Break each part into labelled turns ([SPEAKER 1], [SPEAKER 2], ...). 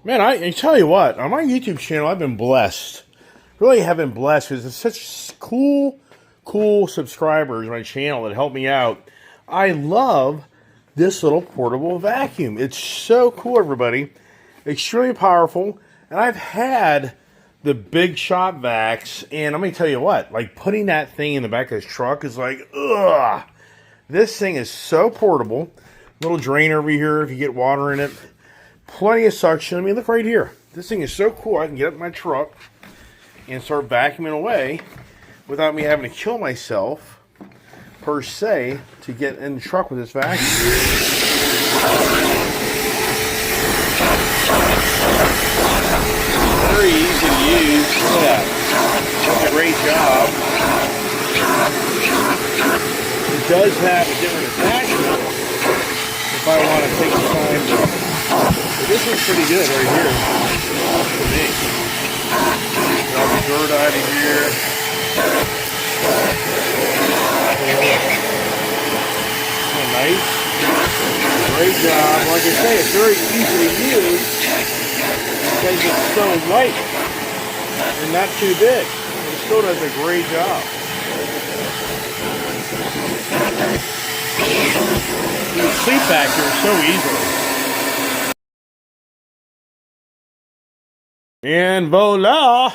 [SPEAKER 1] Man, I tell you what, on my YouTube channel, I've been blessed. Really have been blessed because it's such cool subscribers on my channel that help me out. I love this little portable vacuum. It's so cool, everybody. Extremely powerful. And I've had the big shop vacs, and let me tell you what, like putting that thing in the back of this truck is like, ugh. This thing is so portable. Little drainer over here if you get water in it. Plenty of suction. I mean, look right here. This thing is so cool. I can get up in my truck and start vacuuming away without me having to kill myself, per se, to get in the truck with this vacuum. Very easy to use. Look at that. Does a great job. It does have a different attachment if I want to take the time to... But this one's pretty good right here for me. Get all the dirt out of here. Oh, nice. Great job. Like I say, it's very easy to use because it's so light and not too big. It still does a great job. You can sleep back here so easily. And voila!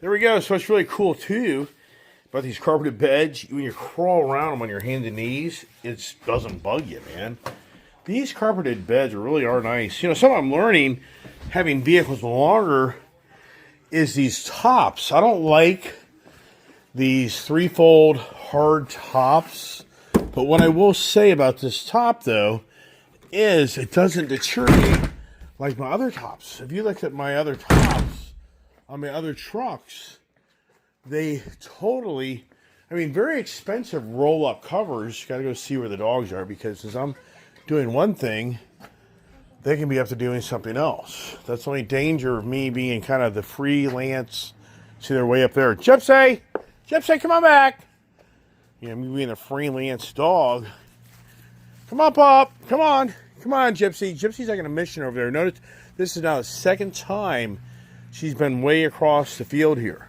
[SPEAKER 1] There we go. So it's really cool too about these carpeted beds. When you crawl around them on your hands and knees, it doesn't bug you, man. These carpeted beds really are nice. You know, something I'm learning having vehicles longer is these tops. I don't like these threefold hard tops. But what I will say about this top, though, is it doesn't deteriorate like my other tops. If you look at my other tops on my other trucks, they totally, I mean, very expensive roll-up covers. Got to go see where the dogs are because as I'm doing one thing, they can be up to doing something else. That's the only danger of me being kind of the freelance. See, they're way up there. Gypsy! Gypsy, come on back! You know, me being a freelance dog. Come on, Pop. Come on. Come on, Gypsy. Gypsy's like on a mission over there. Notice this is now the second time she's been way across the field here.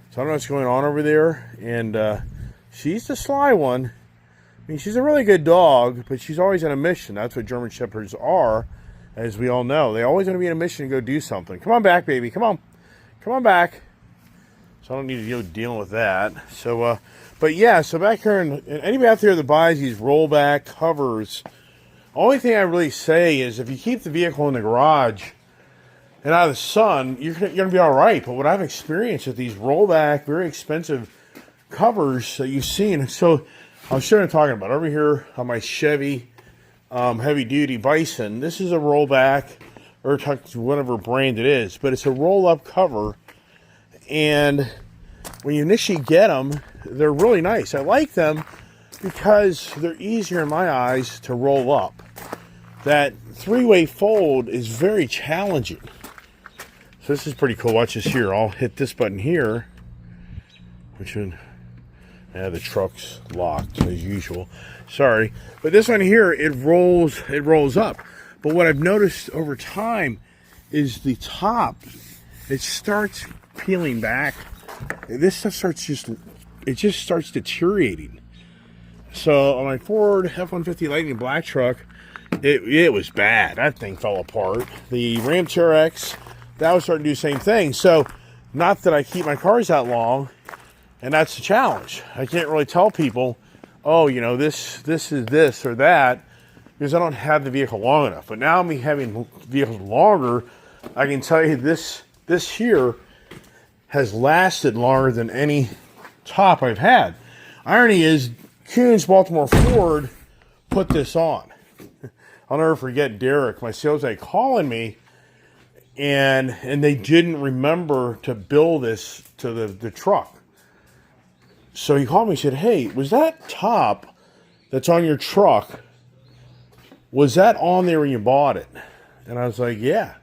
[SPEAKER 1] So I don't know what's going on over there. And she's the sly one. I mean, she's a really good dog, but she's always on a mission. That's what German Shepherds are, as we all know. They always want to be on a mission to go do something. Come on back, baby. Come on. Come on back. So I don't need to deal dealing with that. So, but yeah, so back here, and anybody out there that buys these rollback covers, only thing I really say is if you keep the vehicle in the garage and out of the sun, you're going to be all right. But what I've experienced with these rollback, very expensive covers that you've seen, so I'm sure I'm talking about over here on my Chevy heavy duty Bison. This is a rollback, or whatever brand it is, but it's a roll up cover. And when you initially get them, they're really nice. I like them because they're easier in my eyes to roll up. That three-way fold is very challenging. So this is pretty cool. Watch this here. I'll hit this button here, which would, yeah, the truck's locked as usual. Sorry, but this one here, it rolls up. But what I've noticed over time is the top, it starts peeling back. This stuff just starts deteriorating. So on my Ford F-150 Lightning Black truck, it was bad. That thing fell apart. The Ram TRX, that was starting to do the same thing. So not that I keep my cars that long, and that's the challenge. I can't really tell people, oh, you know, this is this or that, because I don't have the vehicle long enough. But now me having vehicles longer, I can tell you this here has lasted longer than any top I've had. Irony is, Kuhn's Baltimore Ford put this on. I'll never forget Derek, my sales guy, calling me, and they didn't remember to bill this to the truck. So he called me and said, hey, was that top that's on your truck, was that on there when you bought it? And I was like, yeah.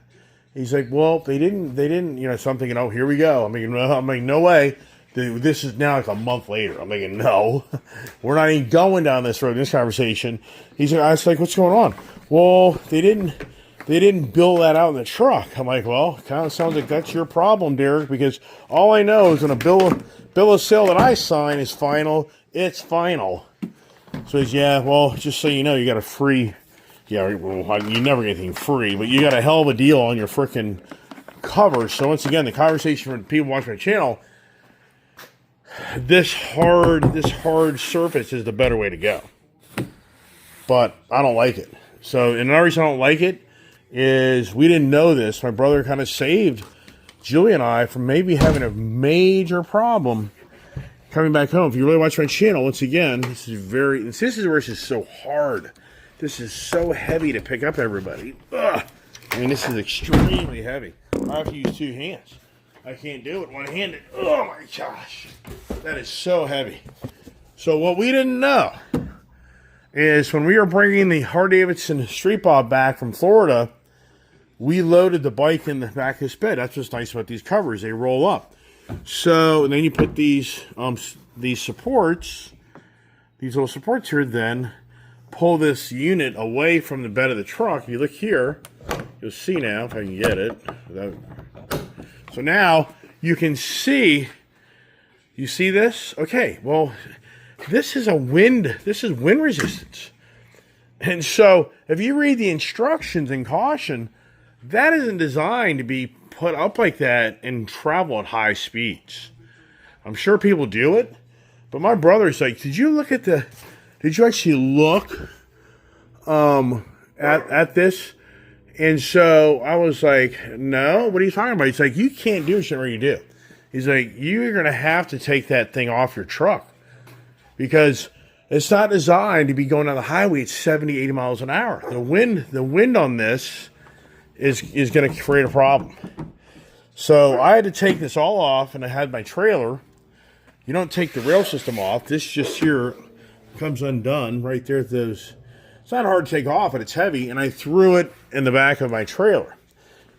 [SPEAKER 1] He's like, well, they didn't, you know, so I'm thinking, oh, here we go. I'm like, no way. This is now like a month later. I'm thinking, no, we're not even going down this road in this conversation. I was like, what's going on? Well, they didn't they didn't bill that out in the truck. I'm like, well, kind of sounds like that's your problem, Derek, because all I know is when a bill of sale that I sign is final, it's final. So he's, yeah, well, just so you know, you got a free, yeah, well, you never get anything free, but you got a hell of a deal on your freaking cover. So once again, the conversation for the people watching my channel, this hard surface is the better way to go. But I don't like it. So another reason I don't like it is we didn't know this. My brother kind of saved Julie and I from maybe having a major problem coming back home. If you really watch my channel, once again, this is where this is so hard. This is so heavy to pick up, everybody. Ugh. I mean, this is extremely heavy. I have to use two hands. I can't do it one-handed. Oh my gosh. That is so heavy. So what we didn't know is when we were bringing the Harley-Davidson Street Bob back from Florida, we loaded the bike in the back of this bed. That's what's nice about these covers. They roll up. So, and then you put these supports, these little supports here, then pull this unit away from the bed of the truck. If you look here, you'll see now, if I can get it. So now you can see, you see this? Okay, well, this is wind resistance. And so if you read the instructions and caution, that isn't designed to be put up like that and travel at high speeds. I'm sure people do it, but my brother's like, did you actually look at this? And so I was like, no, what are you talking about? He's like, you can't do shit where you do. He's like, you're going to have to take that thing off your truck because it's not designed to be going down the highway at 70, 80 miles an hour. The wind on this is going to create a problem. So I had to take this all off, and I had my trailer. You don't take the rail system off. This just here comes undone right there. It's not hard to take off, but it's heavy, and I threw it in the back of my trailer.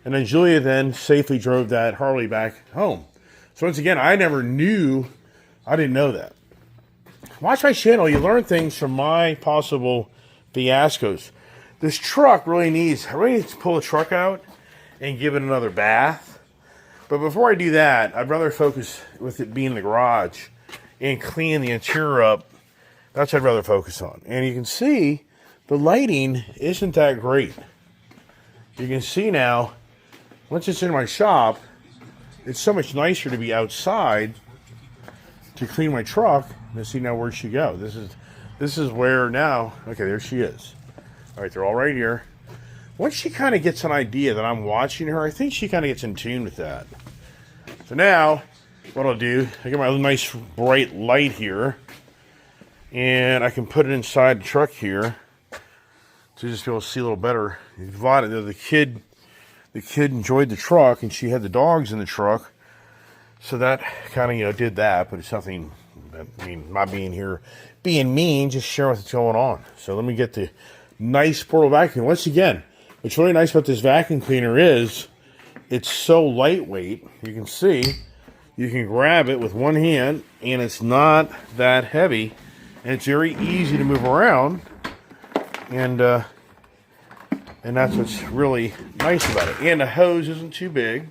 [SPEAKER 1] And then Julia then safely drove that Harley back home. So once again, I didn't know that. Watch my channel. You learn things from my possible fiascos. This truck I really need to pull the truck out and give it another bath. But before I do that, I'd rather focus with it being in the garage and clean the interior up. That's what I'd rather focus on. And you can see the lighting isn't that great. You can see now, once it's in my shop, it's so much nicer to be outside to clean my truck. Let's see now, where'd she go? This is where now, okay, there she is. All right, they're all right here. Once she kind of gets an idea that I'm watching her, I think she kind of gets in tune with that. So now, what I'll do, I get my nice bright light here, and I can put it inside the truck here to just be able to see a little better. The kid enjoyed the truck, and she had the dogs in the truck, so that kind of did that. But it's nothing. I mean, not being here, being mean, just sharing what's going on. So let me get the nice portable vacuum. Once again, what's really nice about this vacuum cleaner is it's so lightweight. You can see, you can grab it with one hand, and it's not that heavy, and it's very easy to move around. And that's what's really nice about it. And the hose isn't too big,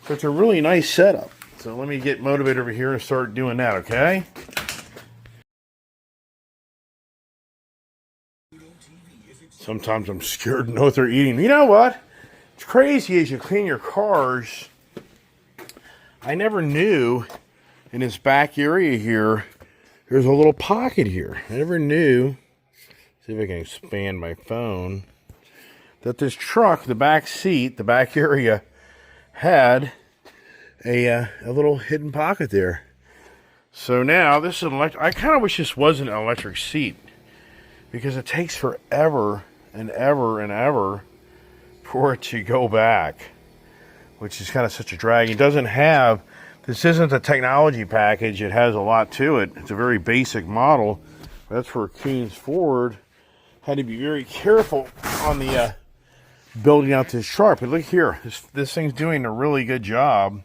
[SPEAKER 1] so it's a really nice setup. So let me get motivated over here and start doing that, okay? Sometimes I'm scared to know what they're eating. You know what? It's crazy as you clean your cars. I never knew in this back area here, there's a little pocket here. I never knew, see if I can expand my phone, that this truck, the back seat, the back area, had a little hidden pocket there. So now this is I kind of wish this wasn't an electric seat because it takes forever and ever and ever for it to go back, which is kind of such a drag. It doesn't have, this isn't a technology package. It has a lot to it. It's a very basic model. That's where Koons Ford had to be very careful on the building out this truck. But look here, this thing's doing a really good job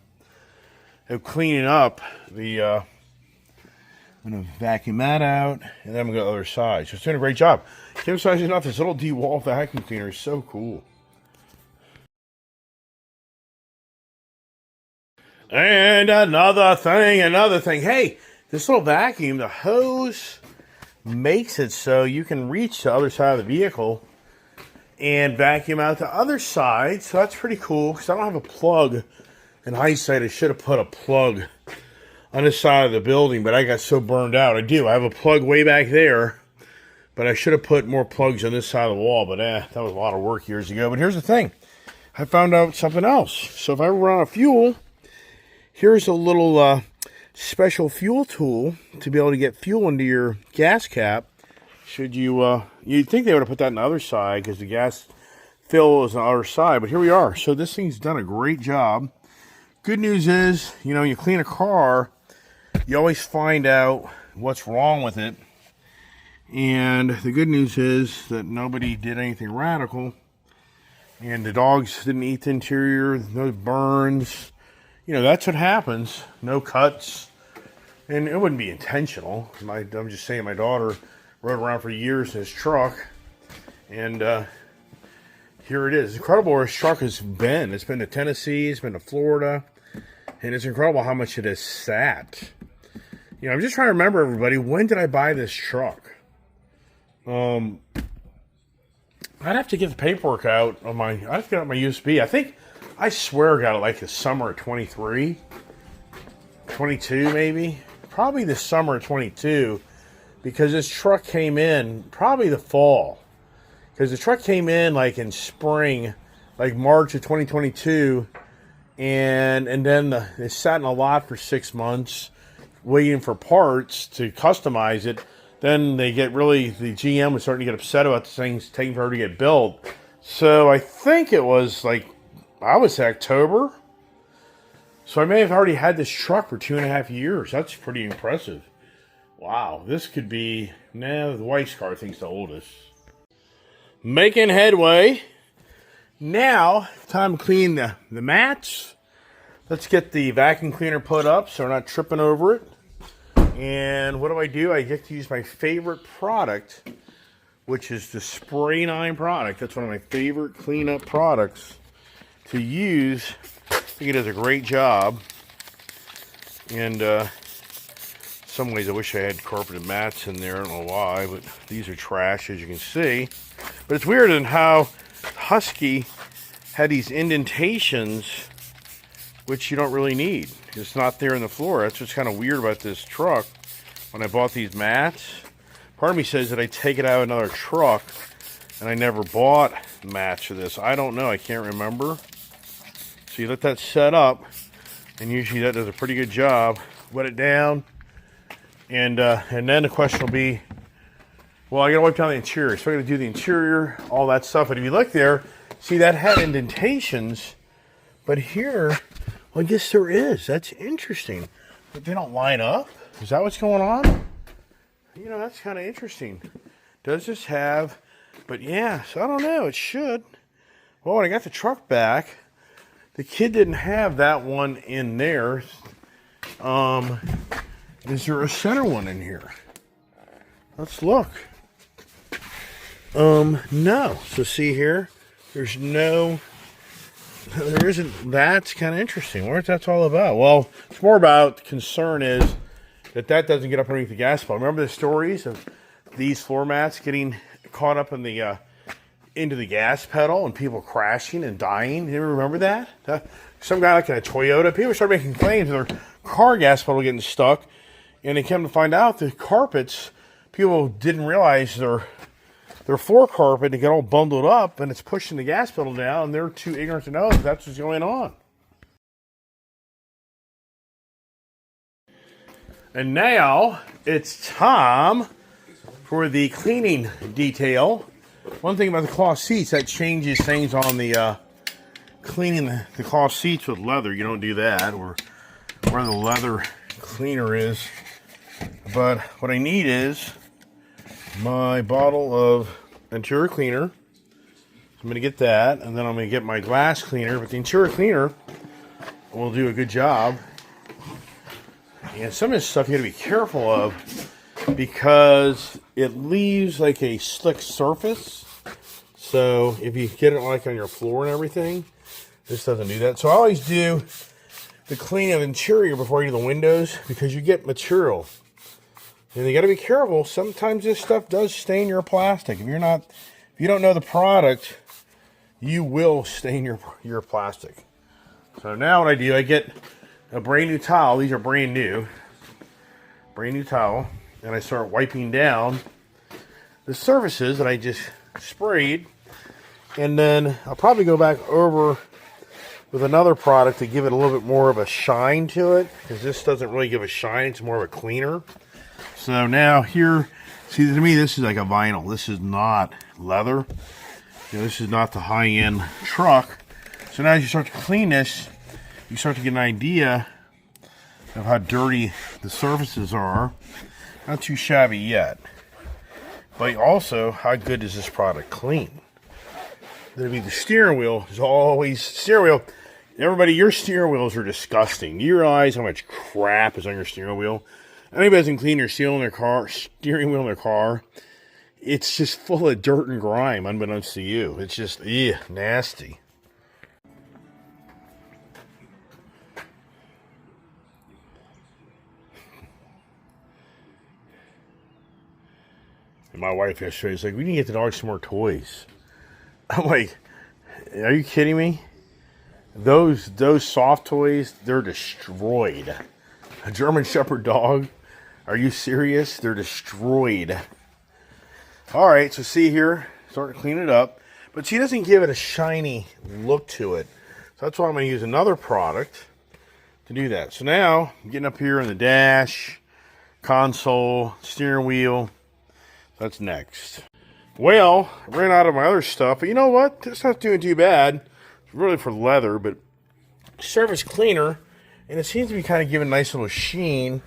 [SPEAKER 1] of cleaning up the, I'm going to vacuum that out, and then I'm going to go to the other side. So it's doing a great job. Keep sizing up. This little DeWalt vacuum cleaner is so cool. And another thing. Hey, this little vacuum, the hose makes it so you can reach the other side of the vehicle and vacuum out the other side. So that's pretty cool because I don't have a plug. In hindsight, I should have put a plug on this side of the building, but I got so burned out. I have a plug way back there, but I should have put more plugs on this side of the wall. But that was a lot of work years ago. But here's the thing. I found out something else. So if I run out of fuel, here's a little special fuel tool to be able to get fuel into your gas cap. Should you, you'd think they would have put that on the other side because the gas fill is on the other side, but here we are. So this thing's done a great job. Good news is, you know, you clean a car, you always find out what's wrong with it. And the good news is that nobody did anything radical. And the dogs didn't eat the interior, no burns. You know, that's what happens. No cuts. And it wouldn't be intentional. I'm just saying my daughter rode around for years in his truck. And here it is. It's incredible where his truck has been. It's been to Tennessee. It's been to Florida. And it's incredible how much it has sat. You know, I'm just trying to remember, everybody, when did I buy this truck? I'd have to get the paperwork out on I'd have to get out my USB. I swear I got it like the summer of 23, 22 maybe. Probably the summer of 22, because this truck came in probably the fall. Because the truck came in like in spring, like March of 2022, and then it sat in a lot for 6 months, waiting for parts to customize it. Then the GM was starting to get upset about the things taking forever to get built. So I think it was like, I would say October. So I may have already had this truck for 2.5 years. That's pretty impressive. Wow, this could be, the wife's car, I think, is the oldest. Making headway. Now, time to clean the mats. Let's get the vacuum cleaner put up so we're not tripping over it. And what do? I get to use my favorite product, which is the Spray 9 product. That's one of my favorite cleanup products to use. I think it does a great job. And some ways I wish I had carpeted mats in there. I don't know why, but these are trash, as you can see. But it's weird in how Husky had these indentations, which you don't really need. It's not there in the floor. That's what's kind of weird about this truck. When I bought these mats, part of me says that I take it out of another truck, and I never bought mats for this. I don't know. I can't remember. So you let that set up, and usually that does a pretty good job. Wet it down, and then the question will be, well, I got to wipe down the interior. So I got to do the interior, all that stuff. And if you look there, see that had indentations, but here, well, I guess there is. That's interesting. But they don't line up? Is that what's going on? You know, that's kind of interesting. Does this have... But yeah, so I don't know. It should. Well, when I got the truck back, the kid didn't have that one in there. Is there a center one in here? Let's look. No. So see here? There's no... There isn't. That's kind of interesting. What that's all about? Well, it's more about concern is that doesn't get up underneath the gas pedal. Remember the stories of these floor mats getting caught up in the into the gas pedal and people crashing and dying? You ever remember that? Some guy like in a Toyota, people started making claims of their car gas pedal getting stuck, and they came to find out the carpets, people didn't realize their floor carpet to get all bundled up, and it's pushing the gas pedal down, and they're too ignorant to know that that's what's going on. And now it's time for the cleaning detail. One thing about the cloth seats, that changes things on the cleaning the cloth seats with leather. You don't do that, or where the leather cleaner is. But what I need is my bottle of interior cleaner. I'm going to get that, and then I'm going to get my glass cleaner. But the interior cleaner will do a good job. And some of this stuff you got to be careful of because it leaves like a slick surface. So if you get it like on your floor and everything, this doesn't do that. So I always do the cleaning of the interior before you do the windows, because you get material. And you got to be careful. Sometimes this stuff does stain your plastic. If you don't know the product, you will stain your plastic. So now what I do, I get a brand new towel. These are brand new towel, and I start wiping down the surfaces that I just sprayed. And then I'll probably go back over with another product to give it a little bit more of a shine to it, because this doesn't really give a shine, it's more of a cleaner. So now here, see, to me this is like a vinyl. This is not leather. This is not the high-end truck. So now as you start to clean this, you start to get an idea of how dirty the surfaces are. Not too shabby yet. But also, how good does this product clean? That'd be the steering wheel is always steering wheel. Everybody, your steering wheels are disgusting. You realize how much crap is on your steering wheel? Anybody doesn't clean their steering wheel in their car, it's just full of dirt and grime, unbeknownst to you. It's just nasty. And my wife yesterday was like, "We need to get the dog some more toys." I'm like, "Are you kidding me? Those soft toys, they're destroyed. A German Shepherd dog? Are you serious? They're destroyed." All right, so see here, start to clean it up. But she doesn't give it a shiny look to it. So that's why I'm going to use another product to do that. So now, I'm getting up here in the dash, console, steering wheel. That's next. Well, I ran out of my other stuff, but you know what? This not doing too bad. It's really for leather, but surface cleaner, and it seems to be kind of giving a nice little sheen,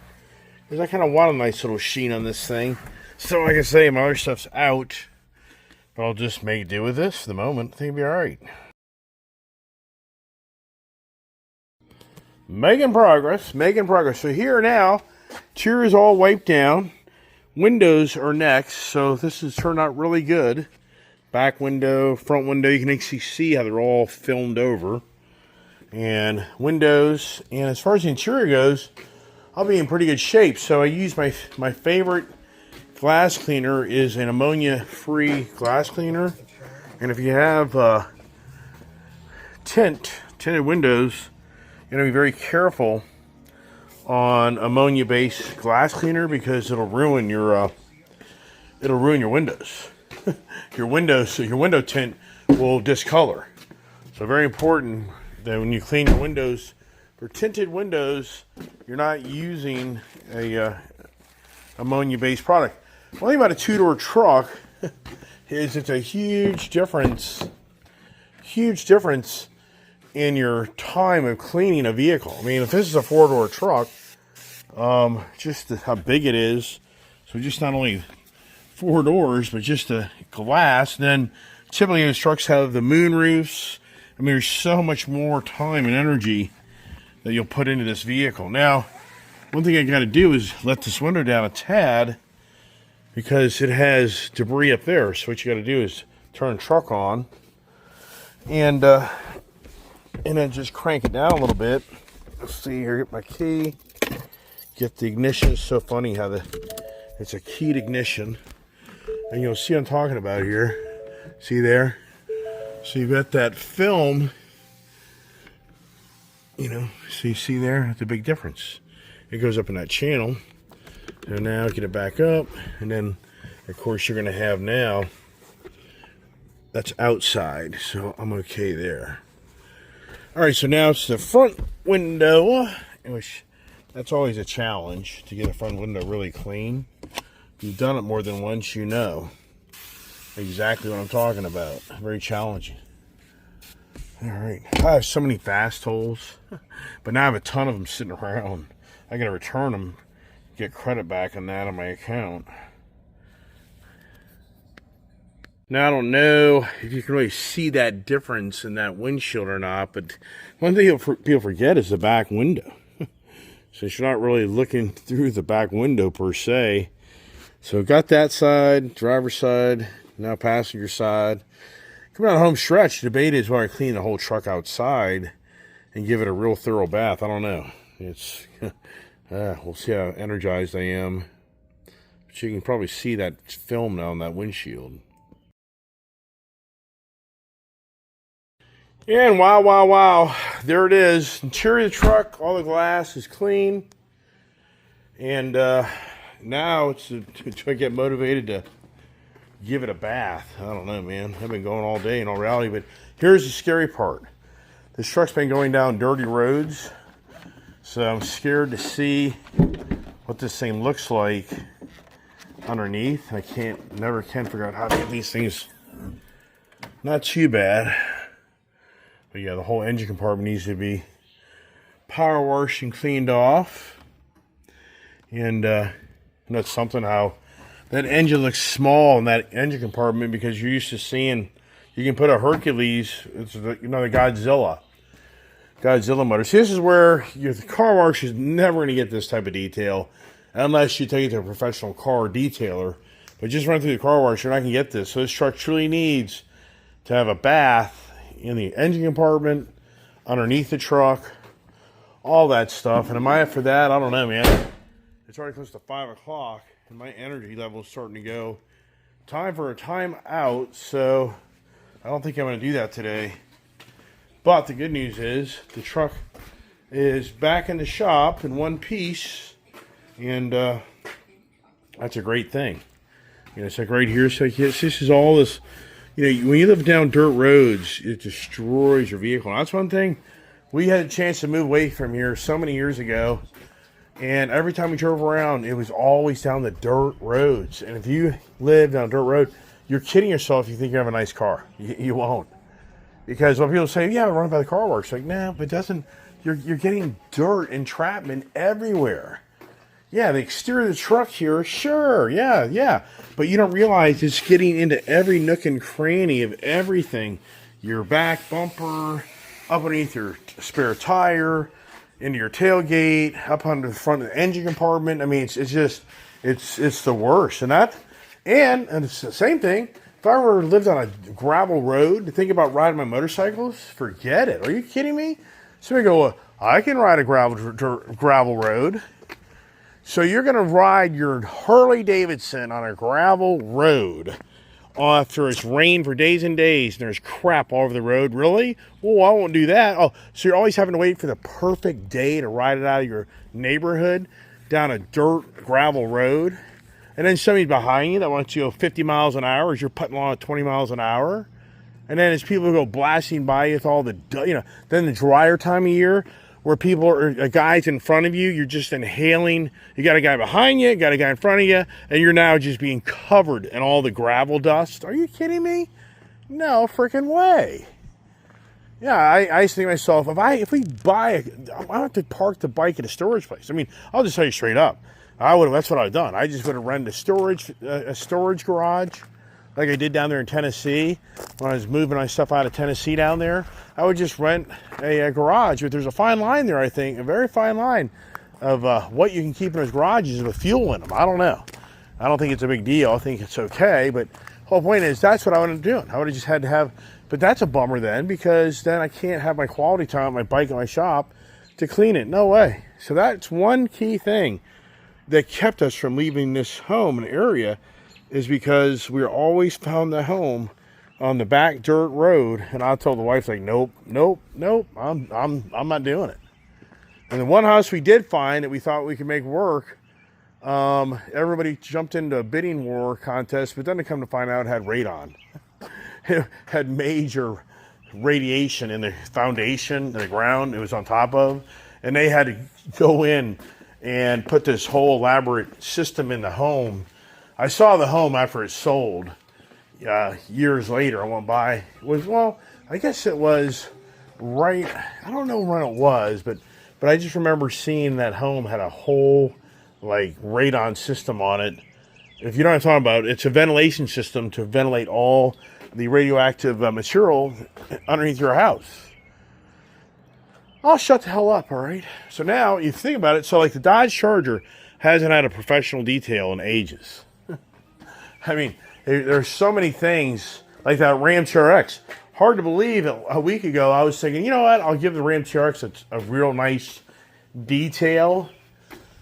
[SPEAKER 1] because I kind of want a nice little sheen on this thing. So like I say, my other stuff's out, but I'll just make do with this for the moment. I think it'll be all right. Making progress. So here now, interior is all wiped down. Windows are next, so this has turned out really good. Back window, front window, you can actually see how they're all filmed over. And windows, and as far as the interior goes, I'll be in pretty good shape. So I use my favorite glass cleaner is an ammonia-free glass cleaner. And if you have tinted windows, you gotta be very careful on ammonia-based glass cleaner, because it'll ruin your windows. your window tint will discolor. So very important that when you clean your windows, for tinted windows, you're not using a ammonia-based product. One thing about a two-door truck is it's a huge difference in your time of cleaning a vehicle. I mean, if this is a four-door truck, just how big it is, so just not only 4 doors, but just the glass. And then typically those trucks have the moon roofs. I mean, there's so much more time and energy that you'll put into this vehicle. Now, one thing I got to do is let this window down a tad, because it has debris up there. So what you got to do is turn the truck on, and then just crank it down a little bit. Let's see here, get my key, get the ignition. It's so funny how it's a keyed ignition. And you'll see what I'm talking about here. See there? So you've got that film, so you see there, that's a big difference. It goes up in that channel. And now get it back up, and then of course you're gonna have now, that's outside, so I'm okay there. All right, so now it's the front window, which that's always a challenge, to get a front window really clean. If you've done it more than once, you know exactly what I'm talking about. Very challenging. All right, I have so many fast holes, but now I have a ton of them sitting around. I gotta return them, get credit back on that on my account. Now, I don't know if you can really see that difference in that windshield or not, but one thing people forget is the back window. Since you're not really looking through the back window per se. So got that side, driver's side, now passenger side. Coming down the home stretch, the debate is whether I clean the whole truck outside and give it a real thorough bath. I don't know. It's we'll see how energized I am. But you can probably see that film now on that windshield. And wow, there it is. Interior of the truck, all the glass is clean. And now it's to get motivated to give it a bath. I don't know, man. I've been going all day in all reality, but here's the scary part. This truck's been going down dirty roads, so I'm scared to see what this thing looks like underneath. I never can figure out how to get these things not too bad. But yeah, the whole engine compartment needs to be power washed and cleaned off. And that's something how that engine looks small in that engine compartment, because you're used to seeing, you can put a Hercules, it's the Godzilla motor. See, this is where the car wash is never going to get this type of detail unless you take it to a professional car detailer. But just run through the car wash, you're not going to get this. So this truck truly needs to have a bath in the engine compartment, underneath the truck, all that stuff. And am I up for that? I don't know, man. It's already close to 5 o'clock, and my energy level is starting to go. Time for a time out, so I don't think I'm going to do that today. But the good news is the truck is back in the shop in one piece, and that's a great thing. It's like right here. So this is all this. When you live down dirt roads, it destroys your vehicle. And that's one thing. We had a chance to move away from here so many years ago, and every time we drove around, it was always down the dirt roads. And if you live down a dirt road, you're kidding yourself if you think you have a nice car. You won't. Because when people say, yeah, run by the car wash, like, nah, but it doesn't. You're getting dirt entrapment everywhere. Yeah, the exterior of the truck here, sure, yeah. But you don't realize it's getting into every nook and cranny of everything. Your back bumper, up underneath your spare tire, into your tailgate, up under the front of the engine compartment. I mean, it's the worst. And it's the same thing. If I ever lived on a gravel road, to think about riding my motorcycles, forget it. Are you kidding me? So we go, I can ride a gravel road. So you're going to ride your Harley Davidson on a gravel road after it's rained for days and days and there's crap all over the road. Really? Well, I won't do that. Oh, so you're always having to wait for the perfect day to ride it out of your neighborhood down a dirt gravel road. And then somebody's behind you that wants you to go 50 miles an hour as you're putting along at 20 miles an hour. And then as people go blasting by you with all the, then the drier time of year, where people are guys in front of you, you're just inhaling. You got a guy behind you, got a guy in front of you, and you're now just being covered in all the gravel dust. Are you kidding me? No freaking way. Yeah, I used to think to myself, if we buy, I have to park the bike at a storage place. I mean, I'll just tell you straight up. That's what I've done. I just would have rented a storage garage, like I did down there in Tennessee when I was moving my stuff out of Tennessee down there. I would just rent a garage. But there's a fine line there, I think, a very fine line of what you can keep in those garages with fuel in them. I don't know. I don't think it's a big deal. I think it's okay. But the whole point is that's what I would have done. I would have just had to have, but that's a bummer then, because then I can't have my quality time on my bike in my shop to clean it. No way. So that's one key thing that kept us from leaving this home and area, is because we always found the home on the back dirt road, and I told the wife, like, nope, I'm not doing it. And the one house we did find that we thought we could make work, everybody jumped into a bidding war contest, but then to come to find out, it had radon. It had major radiation in the foundation, the ground it was on top of, and they had to go in and put this whole elaborate system in the home. I saw the home after it sold years later. I went by. I guess it was right. I don't know when it was, but I just remember seeing that home had a whole radon system on it. If you know what I'm talking about, it's a ventilation system to ventilate all the radioactive material underneath your house. I'll shut the hell up, all right? So now, you think about it, so the Dodge Charger hasn't had a professional detail in ages. I mean, there's so many things, like that Ram TRX. hard to believe a week ago I was thinking, you know what, I'll give the Ram TRX a real nice detail.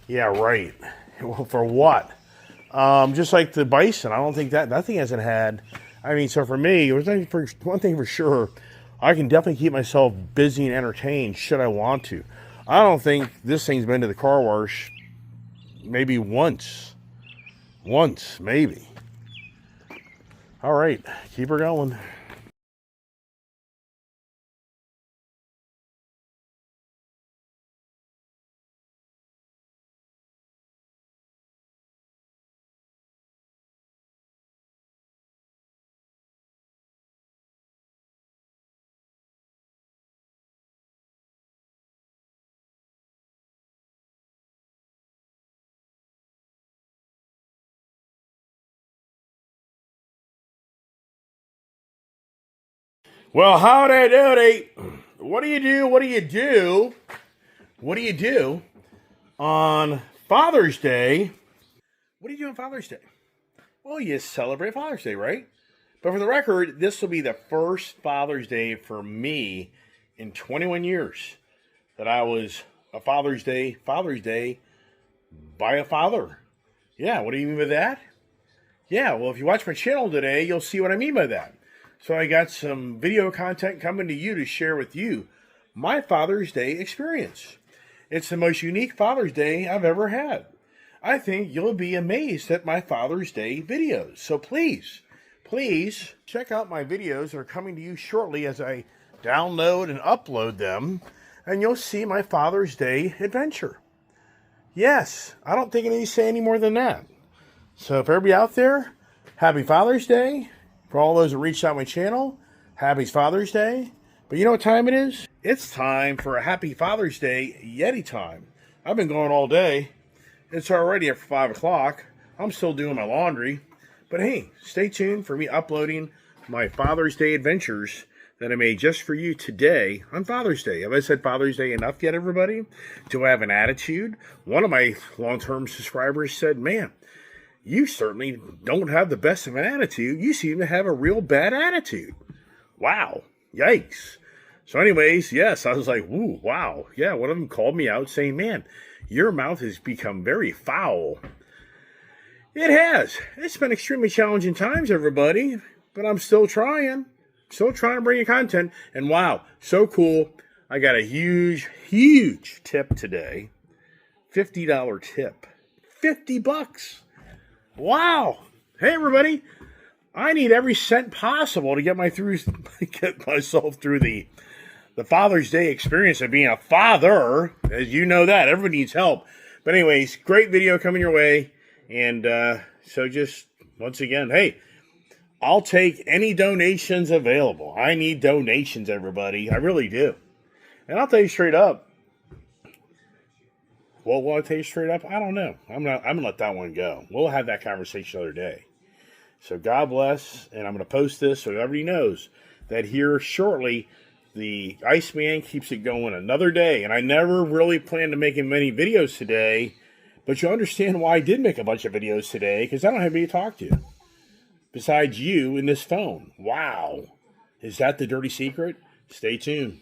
[SPEAKER 1] Yeah, right. Well, for what? Just like the Bison, I don't think that thing hasn't had. I mean, so for me, one thing for sure, I can definitely keep myself busy and entertained should I want to. I don't think this thing's been to the car wash maybe once. Once, maybe. All right, keep her going. Well, howdy doody. What do you do? What do you do? What do you do on Father's Day? What do you do on Father's Day? Well, you celebrate Father's Day, right? But for the record, this will be the first Father's Day for me in 21 years that I was a Father's Day by a father. Yeah, what do you mean by that? Yeah, well, if you watch my channel today, you'll see what I mean by that. So I got some video content coming to you to share with you my Father's Day experience. It's the most unique Father's Day I've ever had. I think you'll be amazed at my Father's Day videos. So please check out my videos that are coming to you shortly as I download and upload them, and you'll see my Father's Day adventure. Yes, I don't think I need to say any more than that. So if everybody out there, happy Father's Day. For all those that reached out my channel, happy Father's Day. But you know what time it is? It's time for a happy Father's Day Yeti time. I've been going all day. It's already after 5 o'clock. I'm still doing my laundry. But hey, stay tuned for me uploading my Father's Day adventures that I made just for you today on Father's Day. Have I said Father's Day enough yet, everybody? Do I have an attitude? One of my long-term subscribers said, man, you certainly don't have the best of an attitude. You seem to have a real bad attitude. Wow. Yikes. So anyways, yes, I was like, ooh, wow. Yeah, one of them called me out saying, man, your mouth has become very foul. It has. It's been extremely challenging times, everybody. But I'm still trying. Still trying to bring you content. And wow, so cool. I got a huge tip today. $50 tip. $50. Wow. Hey, everybody. I need every cent possible to get myself through the Father's Day experience of being a father. As you know that. Everybody needs help. But anyways, great video coming your way. And so just, once again, hey, I'll take any donations available. I need donations, everybody. I really do. And I'll tell you straight up. What will I tell you straight up? I don't know. I'm gonna let that one go. We'll have that conversation another day. So God bless, and I'm gonna post this so everybody knows that here shortly, the Iceman keeps it going another day. And I never really planned to make many videos today, but you'll understand why I did make a bunch of videos today, because I don't have anybody to talk to besides you in this phone. Wow. Is that the dirty secret? Stay tuned.